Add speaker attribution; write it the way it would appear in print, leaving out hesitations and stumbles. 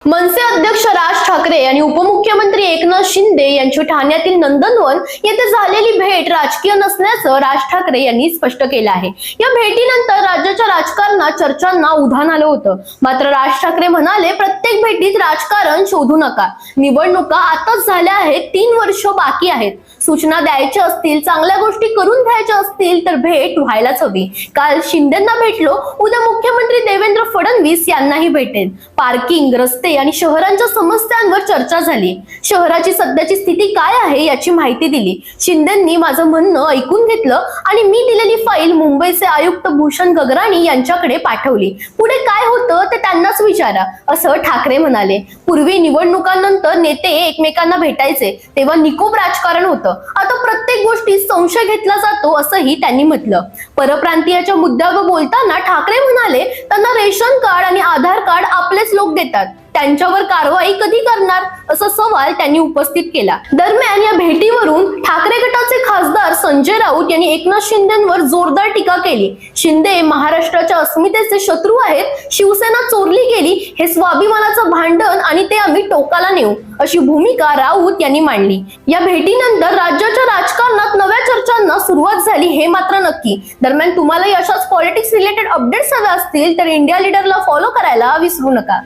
Speaker 1: मनसे अध्यक्ष राज ठाकरे आणि उपमुख्यमंत्री एकनाथ शिंदे यांची ठाण्यातील नंदनवन येथे झालेली भेट राजकीय नसल्याचं राज ठाकरे यांनी स्पष्ट केलं आहे। या भेटीनंतर राज्याच्या राजकारणात चर्चांना उधाण आलं होतं। मात्र राज ठाकरे म्हणाले, प्रत्येक भेटीत राजकारण शोधू नका, निवडणुका आताच झाल्या आहेत, 3 वर्ष बाकी आहेत, सूचना द्यायच्या असतील, चांगल्या गोष्टी करून घ्यायच्या असतील तर भेट व्हायलाच हवी। काल शिंदेंना भेटलो, उद्या मुख्यमंत्री देवेंद्र फडणवीस यांनाही भेटेल। पार्किंग, रस्ते आणि शहरांच्या समस्यांवर चर्चा झाली। शहराची सध्याची स्थिती काय आहे याची माहिती दिली। शिंदेंनी माझं म्हणणं ऐकून घेतलं आणि मी दिलेली फाईल मुंबईचे आयुक्त भूषण गगराणी यांच्याकडे पाठवली। पुढे काय होतं ते त्यांनाच विचारा, असं ठाकरे म्हणाले। पूर्वी निवडणुकांनंतर नेते एकमेकांना भेटायचे तेव्हा निकोप राजकारण होतं, आता प्रत्येक गोष्टीत संशय घेतला जातो, असंही त्यांनी म्हटलं। परप्रांतीयाच्या मुद्द्यावर बोलताना ठाकरे म्हणाले, त्यांना रेशन कार्ड आणि आधार कार्ड आपलेच लोक देतात, त्यांच्यावर कारवाई कधी करणार, असा सवाल त्यांनी उपस्थित केला। दरम्यान या भेटीवरून ठाकरे गटाचे खासदार संजय राऊत यांनी एकनाथ शिंदेंवर जोरदार टीका केली। शिंदे महाराष्ट्राच्या अस्मितेचे शत्रू आहेत, शिवसेना चोरली गेली, हे स्वाभिमानाचं भांडण आणि ते आम्ही टोकाला नेऊ, अशी भूमिका राऊत यांनी मांडली। या भेटीनंतर राज्याच्या राजकारणात नव्या चर्चांना सुरुवात झाली, हे मात्र नक्की। दरम्यान तुम्हाला अशाच पॉलिटिक्स रिलेटेड अपडेट्स हवे असतील तर इंडिया लीडरला फॉलो करायला विसरू नका।